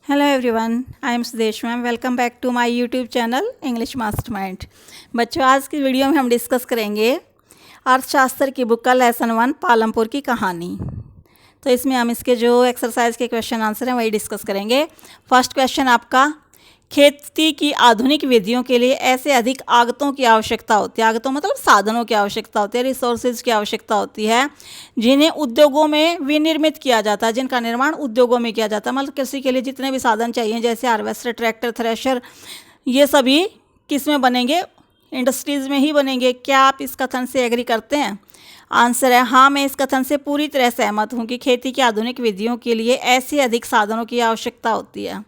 Hello everyone, I am Sudesh ma'am. Welcome back to my YouTube channel English Mastermind. बच्चों, आज की video में हम डिस्कस करेंगे अर्थशास्त्र की बुक का लेसन 1 पालमपुर की कहानी। तो इसमें हम इसके जो एक्सरसाइज के क्वेश्चन आंसर हैं वही डिस्कस करेंगे। फर्स्ट क्वेश्चन आपका, खेती की आधुनिक विधियों के लिए ऐसे अधिक आगतों की आवश्यकता होती है। आगतों मतलब साधनों की आवश्यकता होती है, रिसोर्सेज की आवश्यकता होती है, जिन्हें उद्योगों में विनिर्मित किया जाता है, जिनका निर्माण उद्योगों में किया जाता है। मतलब कृषि के लिए जितने भी साधन चाहिए, जैसे हार्वेस्टर, ट्रैक्टर, थ्रेशर, ये सभी किस में बनेंगे? इंडस्ट्रीज़ में ही बनेंगे। क्या आप इस कथन से एग्री करते हैं? आंसर है हाँ, मैं इस कथन से पूरी तरह सहमत हूँ कि खेती की आधुनिक विधियों के लिए ऐसे अधिक साधनों की आवश्यकता होती है,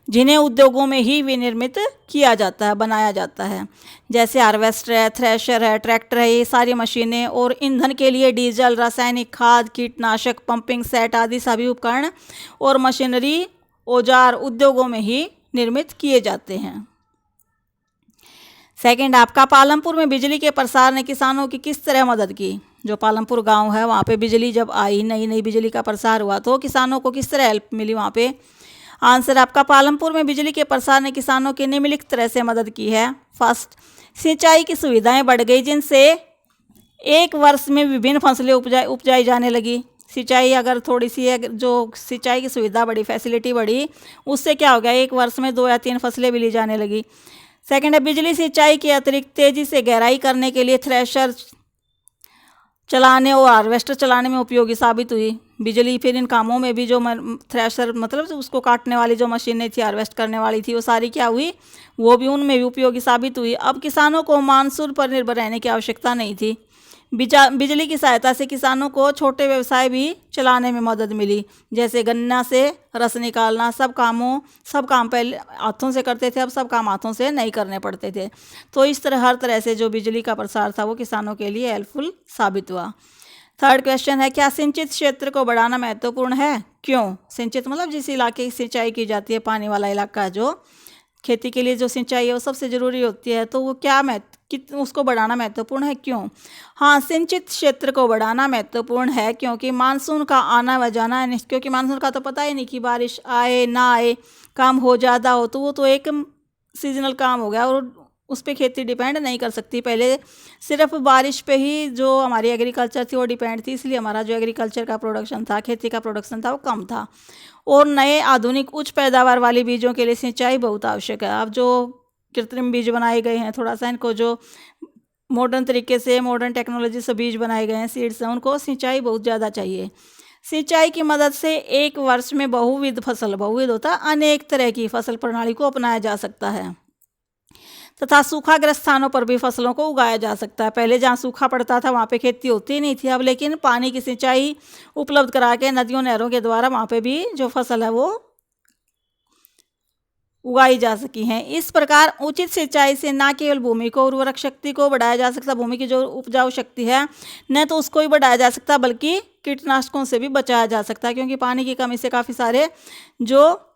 जिन्हें उद्योगों में ही विनिर्मित किया जाता है, बनाया जाता है। जैसे हार्वेस्टर है, थ्रेशर है, ट्रैक्टर है, ये सारी मशीनें, और ईंधन के लिए डीजल, रासायनिक खाद, कीटनाशक, पंपिंग सेट आदि सभी उपकरण और मशीनरी, औजार उद्योगों में ही निर्मित किए जाते हैं। सेकंड आपका, पालमपुर में बिजली के प्रसार ने किसानों की किस तरह मदद की? जो पालमपुर गांव है वहाँ पे बिजली जब आई, नई नई बिजली का प्रसार हुआ, तो किसानों को किस तरह हेल्प मिली वहाँ पे? आंसर आपका, पालमपुर में बिजली के प्रसार ने किसानों की निम्नलिखित तरह से मदद की है। फर्स्ट, सिंचाई की सुविधाएं बढ़ गई, जिनसे एक वर्ष में विभिन्न फसलें उपजाई जाने लगी। सिंचाई अगर थोड़ी सी है, जो सिंचाई की सुविधा बढ़ी, फैसिलिटी बढ़ी, उससे क्या हो गया, एक वर्ष में 2 या 3 फसलें भी ली जाने लगी। सेकंड है, बिजली सिंचाई के अतिरिक्त तेजी से गहराई करने के लिए थ्रेशर चलाने और हार्वेस्टर चलाने में उपयोगी साबित हुई। बिजली फिर इन कामों में भी, जो थ्रेशर मतलब उसको काटने वाली जो मशीनें थी, हार्वेस्ट करने वाली थी, वो सारी क्या हुई, वो भी उनमें भी उपयोगी साबित हुई। अब किसानों को मानसून पर निर्भर रहने की आवश्यकता नहीं थी। बिजली की सहायता से किसानों को छोटे व्यवसाय भी चलाने में मदद मिली, जैसे गन्ना से रस निकालना। सब काम पहले हाथों से करते थे, अब सब काम हाथों से नहीं करने पड़ते थे। तो इस तरह हर तरह से जो बिजली का प्रसार था वो किसानों के लिए हेल्पफुल साबित हुआ। थर्ड क्वेश्चन है, क्या सिंचित क्षेत्र को बढ़ाना महत्वपूर्ण है? क्यों? सिंचित मतलब जिस इलाके की सिंचाई की जाती है, पानी वाला इलाका, जो खेती के लिए जो सिंचाई है वो सबसे ज़रूरी होती है, तो वो क्या उसको बढ़ाना महत्वपूर्ण है? क्यों? हाँ, सिंचित क्षेत्र को बढ़ाना महत्वपूर्ण है क्योंकि मानसून का आना व जाना है, क्योंकि मानसून का तो पता ही नहीं कि बारिश आए ना आए, काम हो ज़्यादा हो, तो वो तो एक सीजनल काम हो गया और उस पर खेती डिपेंड नहीं कर सकती। पहले सिर्फ बारिश पे ही जो हमारी एग्रीकल्चर थी वो डिपेंड थी, इसलिए हमारा जो एग्रीकल्चर का प्रोडक्शन था, खेती का प्रोडक्शन था, वो कम था। और नए आधुनिक उच्च पैदावार वाली बीजों के लिए सिंचाई बहुत आवश्यक है। अब जो कृत्रिम बीज बनाए गए हैं, थोड़ा सा इनको जो मॉडर्न तरीके से, मॉडर्न टेक्नोलॉजी से बीज बनाए गए हैं, सीड्स हैं, उनको सिंचाई बहुत ज़्यादा चाहिए। सिंचाई की मदद से एक वर्ष में बहुविध होता है, अनेक तरह की फसल प्रणाली को अपनाया जा सकता है तथा सूखाग्रस्त स्थानों पर भी फसलों को उगाया जा सकता है। पहले जहाँ सूखा पड़ता था वहाँ पे खेती होती नहीं थी, अब लेकिन पानी की सिंचाई उपलब्ध करा के नदियों, नहरों के द्वारा वहाँ पे भी जो फसल है वो उगाई जा सकी हैं। इस प्रकार उचित सिंचाई से न केवल भूमि को उर्वरक शक्ति को बढ़ाया जा सकता, भूमि की जो उपजाऊ शक्ति है न तो उसको ही बढ़ाया जा सकता, बल्कि कीटनाशकों से भी बचाया जा सकता है, क्योंकि पानी की कमी से काफ़ी सारे जो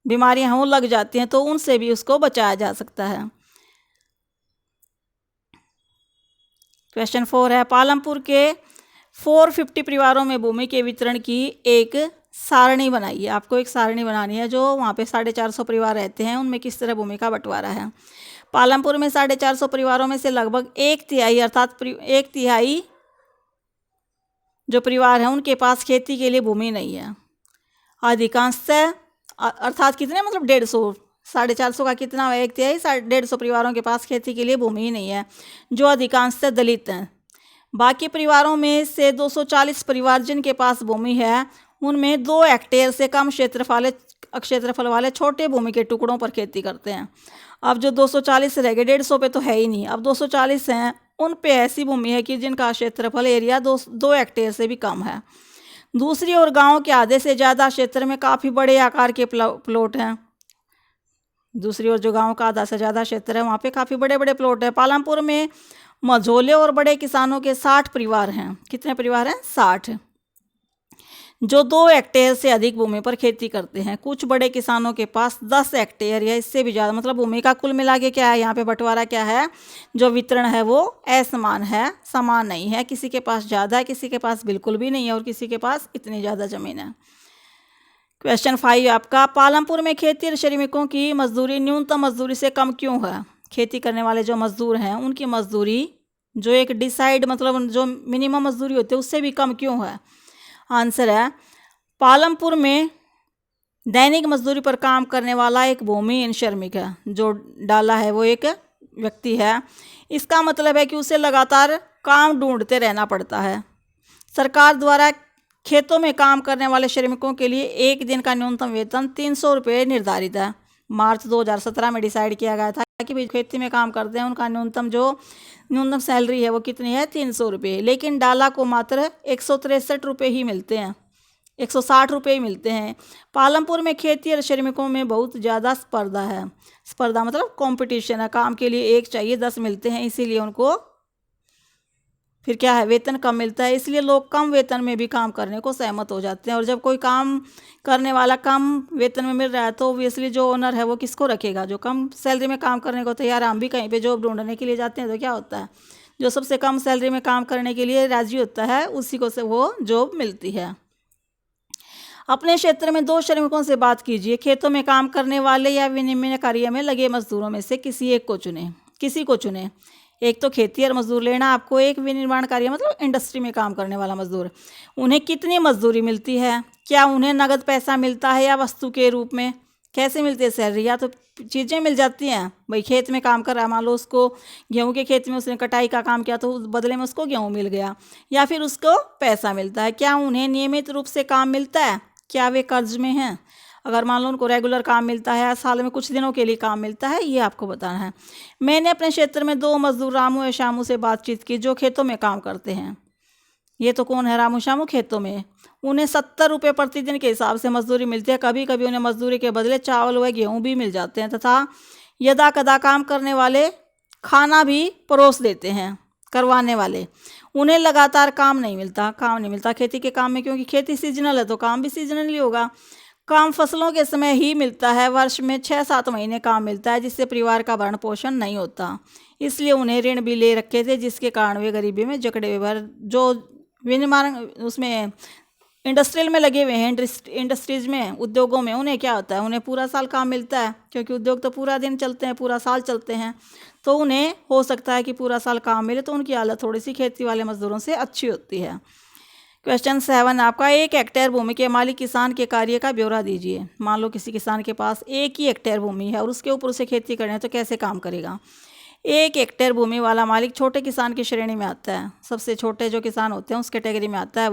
बीमारियां हों लग जाती हैं, तो उनसे भी उसको बचाया जा सकता है। क्वेश्चन 4 है, पालमपुर के 450 परिवारों में भूमि के वितरण की एक सारणी बनाइए। आपको एक सारणी बनानी है, जो वहाँ पे 450 परिवार रहते हैं, उनमें किस तरह भूमि का बंटवारा है। पालमपुर में 450 परिवारों में से लगभग 1/3 अर्थात 1/3 जो परिवार हैं उनके पास खेती के लिए भूमि नहीं है। अधिकांशतः अर्थात कितने, मतलब 150, 450 का कितना है, 1/3, 150 परिवारों के पास खेती के लिए भूमि ही नहीं है, जो अधिकांशतः दलित हैं। बाकी परिवारों में से 240 परिवार जिनके पास भूमि है, उनमें 2 हेक्टेयर से कम क्षेत्रफल वाले छोटे भूमि के टुकड़ों पर खेती करते हैं। अब जो 240 रह गए, 150 पे तो है ही नहीं, अब 240 हैं, उन पे ऐसी भूमि है कि जिनका क्षेत्रफल एरिया 2 हेक्टेयर से भी कम है। दूसरी ओर गांव के आधे से ज़्यादा क्षेत्र में काफ़ी बड़े आकार के प्लॉट हैं। दूसरी ओर जो गांव का आधा से ज़्यादा क्षेत्र है वहाँ पे काफ़ी बड़े बड़े प्लॉट हैं। पालमपुर में मझोले और बड़े किसानों के 60 परिवार हैं। कितने परिवार हैं? 60, जो 2 हेक्टेयर से अधिक भूमि पर खेती करते हैं। कुछ बड़े किसानों के पास 10 हेक्टेयर या इससे भी ज़्यादा, मतलब भूमि का कुल मिला के क्या है, यहाँ पे बंटवारा क्या है, जो वितरण है वो असमान है, समान नहीं है। किसी के पास ज़्यादा है, किसी के पास बिल्कुल भी नहीं है, और किसी के पास इतनी ज़्यादा ज़मीन है। क्वेश्चन 5 आपका, पालमपुर में खेती और श्रमिकों की मजदूरी न्यूनतम मजदूरी से कम क्यों है? खेती करने वाले जो मजदूर हैं उनकी मजदूरी जो एक डिसाइड मतलब जो मिनिमम मजदूरी होती है उससे भी कम क्यों है? आंसर है, पालमपुर में दैनिक मजदूरी पर काम करने वाला एक भूमिहीन श्रमिक है। जो डाला है वो एक व्यक्ति है। इसका मतलब है कि उसे लगातार काम ढूंढते रहना पड़ता है। सरकार द्वारा खेतों में काम करने वाले श्रमिकों के लिए एक दिन का न्यूनतम वेतन 300 रुपये निर्धारित है। मार्च 2017 में डिसाइड किया गया था कि भाई खेती में काम करते हैं उनका न्यूनतम सैलरी है वो कितनी है, 300 रुपये। लेकिन डाला को मात्र 163 रुपये ही मिलते हैं, 160 रुपये ही मिलते हैं। पालमपुर में खेती और श्रमिकों में बहुत ज़्यादा स्पर्धा है। स्पर्धा मतलब कंपटीशन है, काम के लिए एक चाहिए 10 मिलते हैं, इसीलिए उनको फिर क्या है, वेतन कम मिलता है। इसलिए लोग कम वेतन में भी काम करने को सहमत हो जाते हैं। और जब कोई काम करने वाला कम वेतन में मिल रहा है तो ऑब्वियसली जो ओनर है वो किसको रखेगा? जो कम सैलरी में काम करने को तैयार। हम भी कहीं पे जॉब ढूंढने के लिए जाते हैं तो क्या होता है, जो सबसे कम सैलरी में काम करने के लिए राजी होता है उसी को से वो जॉब मिलती है। अपने क्षेत्र में 2 श्रमिकों से बात कीजिए। खेतों में काम करने वाले या विनिमय कार्य में लगे मजदूरों में से किसी को चुने। एक तो खेती और मजदूर लेना आपको, एक विनिर्माण कार्य मतलब इंडस्ट्री में काम करने वाला मजदूर। उन्हें कितनी मजदूरी मिलती है? क्या उन्हें नगद पैसा मिलता है या वस्तु के रूप में? कैसे मिलती है सैलरी? या तो चीज़ें मिल जाती हैं, भाई खेत में काम कर रहा है, मान लो उसको गेहूं के खेत में उसने कटाई का काम किया तो बदले में उसको गेहूं मिल गया, या फिर उसको पैसा मिलता है। क्या उन्हें नियमित रूप से काम मिलता है? क्या वे कर्ज में हैं? अगर मान लो उनको रेगुलर काम मिलता है, साल में कुछ दिनों के लिए काम मिलता है, ये आपको बताना है। मैंने अपने क्षेत्र में 2 मजदूर रामू और शामू से बातचीत की जो खेतों में काम करते हैं। ये तो कौन है रामू शामू? खेतों में। उन्हें 70 रुपये प्रतिदिन के हिसाब से मजदूरी मिलती है। कभी कभी उन्हें मजदूरी के बदले चावल व गेहूँ भी मिल जाते हैं तथा यदा कदा काम करने वाले खाना भी परोस देते हैं करवाने वाले। उन्हें लगातार काम नहीं मिलता खेती के काम में, क्योंकि खेती सीजनल है तो काम भी सीजनली होगा। काम फसलों के समय ही मिलता है। वर्ष में 6-7 महीने काम मिलता है जिससे परिवार का भरण पोषण नहीं होता। इसलिए उन्हें ऋण भी ले रखे थे जिसके कारण वे गरीबी में जकड़े हुए। जो विनिर्माण उसमें इंडस्ट्रियल में लगे हुए हैं, इंडस्ट्रीज में, उद्योगों में, उन्हें क्या होता है, उन्हें पूरा साल काम मिलता है, क्योंकि उद्योग तो पूरा दिन चलते हैं, पूरा साल चलते हैं, तो उन्हें हो सकता है कि पूरा साल काम मिले, तो उनकी हालत थोड़ी सी खेती वाले मजदूरों से अच्छी होती है। क्वेश्चन 7 आपका, 1 हेक्टेयर भूमि के मालिक किसान के कार्य का ब्यौरा दीजिए। मान लो किसी किसान के पास 1 ही हेक्टेयर भूमि है और उसके ऊपर उसे खेती करनी है तो कैसे काम करेगा? 1 हेक्टेयर भूमि वाला मालिक छोटे किसान की श्रेणी में आता है। सबसे छोटे जो किसान होते हैं उस कैटेगरी में आता है।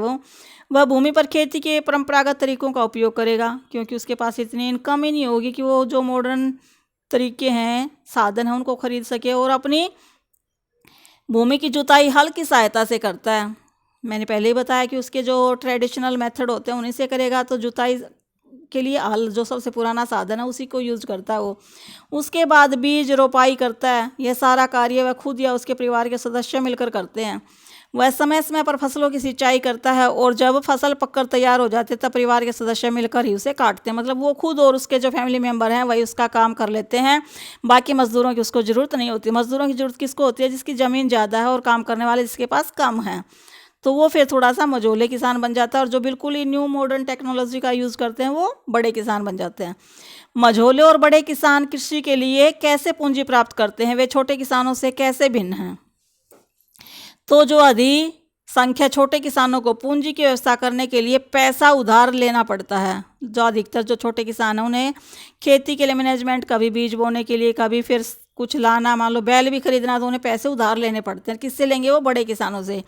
वह भूमि पर खेती के परंपरागत तरीकों का उपयोग करेगा, क्योंकि उसके पास इतनी इनकम ही नहीं होगी कि वो जो मॉडर्न तरीके हैं, साधन हैं, उनको खरीद सके, और अपनी भूमि की जुताई हल की सहायता से करता है। मैंने पहले ही बताया कि उसके जो ट्रेडिशनल मेथड होते हैं उन्हीं से करेगा, तो जुताई के लिए हल जो सबसे पुराना साधन है उसी को यूज़ करता है वो। उसके बाद बीज रोपाई करता है। यह सारा कार्य वह खुद या उसके परिवार के सदस्य मिलकर करते हैं। वह समय समय पर फसलों की सिंचाई करता है और जब फसल पककर तैयार हो जाती है तब परिवार के सदस्य मिलकर ही उसे काटते हैं। मतलब वो खुद और उसके जो फैमिली मेम्बर हैं वही उसका काम कर लेते हैं, बाकी मजदूरों की उसको ज़रूरत नहीं होती। मजदूरों की ज़रूरत किसको होती है? जिसकी ज़मीन ज़्यादा है और काम करने वाले जिसके पास कम है, तो वो फिर थोड़ा सा मझोले किसान बन जाता है। और जो बिल्कुल ही न्यू मॉडर्न टेक्नोलॉजी का यूज़ करते हैं वो बड़े किसान बन जाते हैं। मझोले और बड़े किसान कृषि के लिए कैसे पूंजी प्राप्त करते हैं? वे छोटे किसानों से कैसे भिन्न हैं? तो जो अधिक संख्या छोटे किसानों को पूंजी की व्यवस्था करने के लिए पैसा उधार लेना पड़ता है। जो अधिकतर जो छोटे किसान हैं उन्हें खेती के लिए मैनेजमेंट, कभी बीज बोने के लिए, कभी फिर कुछ लाना, मान लो बैल भी खरीदना, तो उन्हें पैसे उधार लेने पड़ते हैं। किससे लेंगे? वो बड़े किसानों से।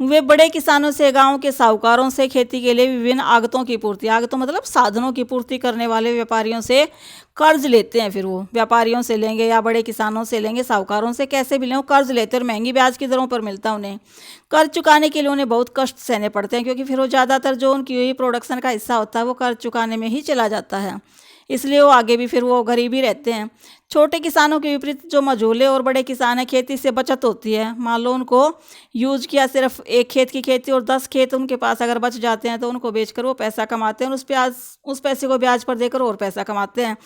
वे बड़े किसानों से, गांव के साहूकारों से खेती के लिए विभिन्न आगतों की पूर्ति, आगतों मतलब साधनों की पूर्ति करने वाले व्यापारियों से कर्ज लेते हैं। फिर वो व्यापारियों से लेंगे या बड़े किसानों से लेंगे, साहूकारों से कैसे भी लें, कर्ज लेते हैं और महंगी ब्याज की दरों पर मिलता है उन्हें। कर्ज चुकाने के लिए उन्हें बहुत कष्ट सहने पड़ते हैं, क्योंकि फिर वो ज़्यादातर जो उनकी हुई प्रोडक्शन का हिस्सा होता है वो कर्ज चुकाने में ही चला जाता है, इसलिए वो आगे भी फिर वो गरीब ही रहते हैं। छोटे किसानों के विपरीत जो मझोले और बड़े किसान हैं, खेती से बचत होती है। मान लो उनको यूज किया सिर्फ 1 खेत की खेती और 10 खेत उनके पास अगर बच जाते हैं तो उनको बेचकर वो पैसा कमाते हैं और उस पैसे को ब्याज पर देकर और पैसा कमाते हैं।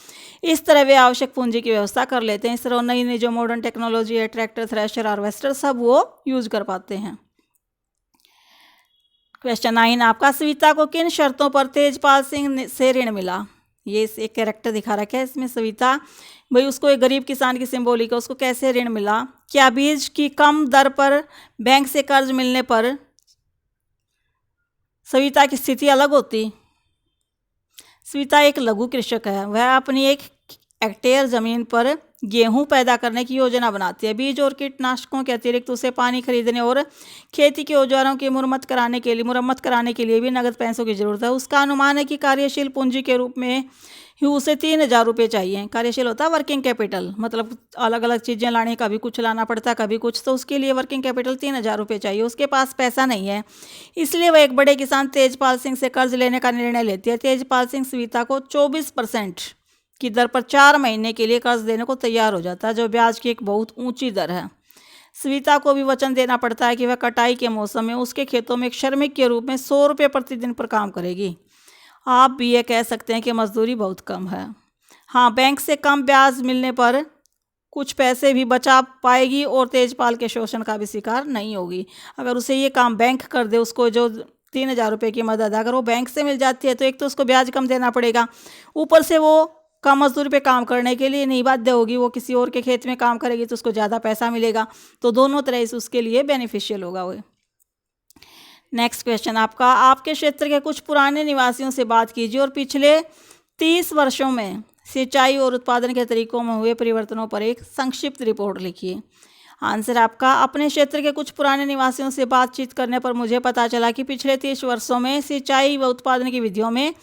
इस तरह वे आवश्यक पूंजी की व्यवस्था कर लेते हैं। इस तरह नई नई जो मॉडर्न टेक्नोलॉजी है, ट्रैक्टर, थ्रेशर, हार्वेस्टर, सब वो यूज कर पाते हैं। क्वेश्चन 9 आपका, सविता को किन शर्तों पर तेजपाल सिंह से ऋण मिला? ये एक कैरेक्टर दिखा रखा है इसमें, सविता भाई उसको एक गरीब किसान की सिंबॉलिक है, उसको कैसे ऋण मिला? क्या बीज की कम दर पर बैंक से कर्ज मिलने पर सविता की स्थिति अलग होती? सविता एक लघु कृषक है, वह अपनी 1 हेक्टेयर जमीन पर गेहूं पैदा करने की योजना बनाती है। बीज और कीटनाशकों के अतिरिक्त उसे पानी खरीदने और खेती के औजारों की मुरम्मत कराने के लिए भी नगद पैसों की जरूरत है। उसका अनुमान है कि कार्यशील पूंजी के रूप में ही उसे 3,000 रुपये चाहिए। कार्यशील होता है वर्किंग कैपिटल, मतलब अलग अलग चीज़ें लाने, कभी कुछ लाना पड़ता कभी कुछ, तो उसके लिए वर्किंग कैपिटल 3,000 रुपये चाहिए। उसके पास पैसा नहीं है, इसलिए वह एक बड़े किसान तेजपाल सिंह से कर्ज लेने का निर्णय लेती है। तेजपाल सिंह सविता को 24% की दर पर 4 महीने के लिए कर्ज देने को तैयार हो जाता है, जो ब्याज की एक बहुत ऊंची दर है। सविता को भी वचन देना पड़ता है कि वह कटाई के मौसम में उसके खेतों में एक श्रमिक के रूप में 100 रुपये प्रतिदिन पर काम करेगी। आप भी ये कह सकते हैं कि मजदूरी बहुत कम है। हाँ, बैंक से कम ब्याज मिलने पर कुछ पैसे भी बचा पाएगी और तेजपाल के शोषण का भी शिकार नहीं होगी। अगर उसे ये काम बैंक कर दे, उसको जो 3,000 रुपये की मदद अगर वो बैंक से मिल जाती है तो एक तो उसको ब्याज कम देना पड़ेगा, ऊपर से वो कम मजदूरी पे काम करने के लिए नहीं बाध्य होगी, वो किसी और के खेत में काम करेगी तो उसको ज़्यादा पैसा मिलेगा, तो दोनों तरह से उसके लिए बेनिफिशियल होगा वो। नेक्स्ट क्वेश्चन आपका, आपके क्षेत्र के कुछ पुराने निवासियों से बात कीजिए और पिछले 30 वर्षों में सिंचाई और उत्पादन के तरीकों में हुए परिवर्तनों पर एक संक्षिप्त रिपोर्ट लिखिए। आंसर आपका, अपने क्षेत्र के कुछ पुराने निवासियों से बातचीत करने पर मुझे पता चला कि पिछले 30 वर्षों में सिंचाई व उत्पादन की विधियों में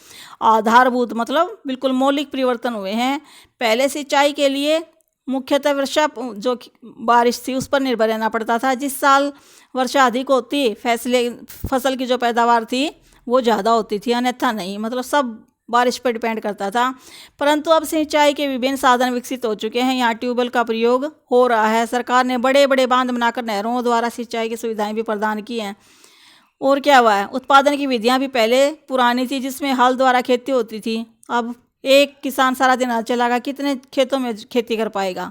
आधारभूत मतलब बिल्कुल मौलिक परिवर्तन हुए हैं। पहले सिंचाई के लिए मुख्यतः वर्षा जो बारिश थी उस पर निर्भर रहना पड़ता था। जिस साल वर्षा अधिक होती फसल की जो पैदावार थी वो ज़्यादा होती थी, अन्यथा नहीं, मतलब सब बारिश पर डिपेंड करता था। परंतु अब सिंचाई के विभिन्न साधन विकसित हो चुके हैं, यहाँ ट्यूबवेल का प्रयोग हो रहा है। सरकार ने बड़े बड़े बांध बनाकर नहरों द्वारा सिंचाई की सुविधाएं भी प्रदान की हैं। और क्या हुआ है, उत्पादन की विधियां भी पहले पुरानी थी जिसमें हल द्वारा खेती होती थी। अब एक किसान सारा दिन हल चलाएगा, कितने खेतों में खेती कर पाएगा।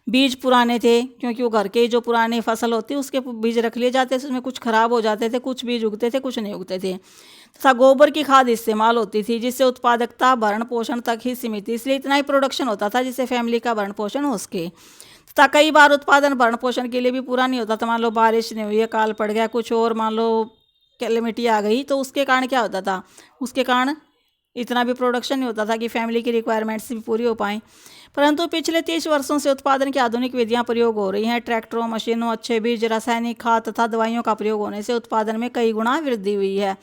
बीज पुराने थे क्योंकि वो घर के जो पुरानी फसल होती है उसके बीज रख लिए जाते थे, उसमें कुछ खराब हो जाते थे, कुछ बीज उगते थे कुछ नहीं उगते थे, तथा गोबर की खाद इस्तेमाल होती थी जिससे उत्पादकता भरण पोषण तक ही सीमित थी, इसलिए इतना ही प्रोडक्शन होता था जिससे फैमिली का भरण पोषण हो सके। तथा कई बार उत्पादन भरण पोषण के लिए भी पूरा नहीं होता था। मान लो बारिश नहीं हुई, अकाल पड़ गया, कुछ और मान लो कैलेमिटी आ गई, तो उसके कारण क्या होता था, उसके कारण इतना भी प्रोडक्शन नहीं होता था कि फैमिली की रिक्वायरमेंट्स भी पूरी हो पाएँ। परंतु पिछले 30 वर्षों से उत्पादन की आधुनिक विधियां प्रयोग हो रही हैं। ट्रैक्टरों, मशीनों, अच्छे बीज, रासायनिक खाद तथा दवाइयों का प्रयोग होने से उत्पादन में कई गुना वृद्धि हुई है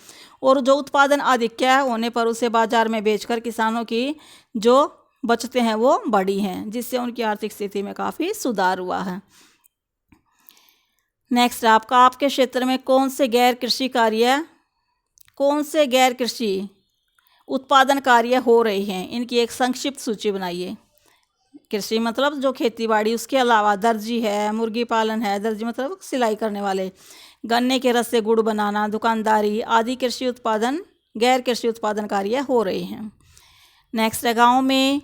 और जो उत्पादन अधिक होने पर उसे बाजार में बेचकर किसानों की जो बचतें हैं वो बढ़ी हैं, जिससे उनकी आर्थिक स्थिति में काफ़ी सुधार हुआ है। नेक्स्ट आपका, आपके क्षेत्र में कौन से गैर कृषि उत्पादन कार्य हो रहे हैं, इनकी एक संक्षिप्त सूची बनाइए। कृषि मतलब जो खेती बाड़ी, उसके अलावा दर्जी है, मुर्गी पालन है, दर्जी मतलब सिलाई करने वाले, गन्ने के रस से गुड़ बनाना, दुकानदारी आदि गैर कृषि उत्पादन कार्य हो रहे हैं। नेक्स्ट है, गाँव में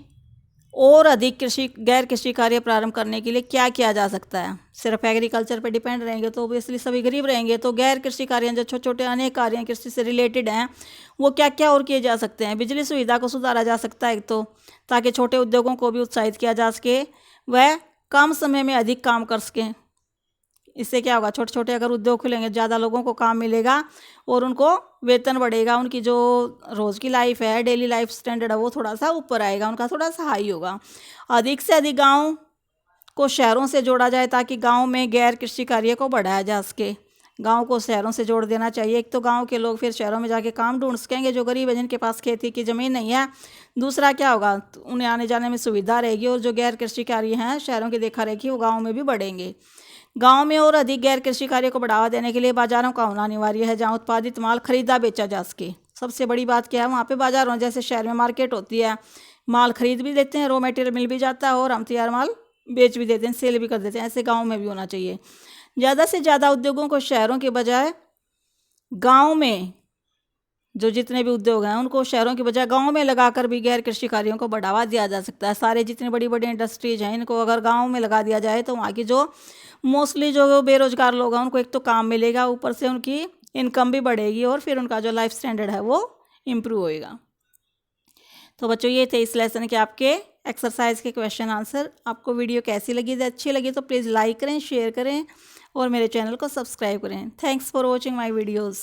और अधिक गैर कृषि कार्य प्रारंभ करने के लिए क्या किया जा सकता है। सिर्फ एग्रीकल्चर पर डिपेंड रहेंगे तो ऑब्वियसली सभी गरीब रहेंगे, तो गैर कृषि कार्य जो छोटे छोटे अनेक कार्य कृषि से रिलेटेड हैं वो क्या क्या और किए जा सकते हैं। बिजली सुविधा को सुधारा जा सकता है एक तो, ताकि छोटे उद्योगों को भी उत्साहित किया जा सके, वह कम समय में अधिक काम कर सकें। इससे क्या होगा, छोटे छोटे अगर उद्योग खुलेंगे ज़्यादा लोगों को काम मिलेगा और उनको वेतन बढ़ेगा, उनकी जो रोज़ की लाइफ है, डेली लाइफ स्टैंडर्ड है वो थोड़ा सा ऊपर आएगा, उनका थोड़ा सा हाई होगा। अधिक से अधिक गांव को शहरों से जोड़ा जाए ताकि गांव में गैर कृषि कार्य को बढ़ाया जा सके। गांव को शहरों से जोड़ देना चाहिए। एक तो गांव के लोग फिर शहरों में जाके काम ढूंढ सकेंगे जो गरीब है, जिनके पास खेती की ज़मीन नहीं है। दूसरा क्या होगा, तो उन्हें आने जाने में सुविधा रहेगी और जो गैर कृषि कार्य हैं शहरों की देखा रेखी वो गाँव में भी बढ़ेंगे। गांव में और अधिक गैर कृषि कार्य को बढ़ावा देने के लिए बाजारों का होना अनिवार्य है, जहां उत्पादित माल खरीदा बेचा जा सके। सबसे बड़ी बात क्या है, वहाँ पे बाजार हो, जैसे शहर में मार्केट होती है, माल खरीद भी देते हैं, रॉ मटेरियल मिल भी जाता है और हम तैयार माल बेच भी देते हैं, सेल भी कर देते हैं। ऐसे गाँव में भी होना चाहिए। ज़्यादा से ज़्यादा उद्योगों को शहरों के बजाय गाँव में, जो जितने भी उद्योग हैं उनको शहरों के बजाय गाँव में लगाकर भी गैर कृषि कार्यों को बढ़ावा दिया जा सकता है। सारे जितनी बड़ी बड़ी इंडस्ट्रीज हैं इनको अगर गाँव में लगा दिया जाए तो वहाँ की जो मोस्टली जो बेरोजगार लोग हैं उनको एक तो काम मिलेगा, ऊपर से उनकी इनकम भी बढ़ेगी और फिर उनका जो लाइफ स्टैंडर्ड है वो इम्प्रूव होएगा। तो बच्चों ये थे इस लेसन के आपके एक्सरसाइज के क्वेश्चन आंसर। आपको वीडियो कैसी लगी? यदि अच्छी लगी तो प्लीज़ लाइक करें, शेयर करें और मेरे चैनल को सब्सक्राइब करें। Thanks for watching my videos.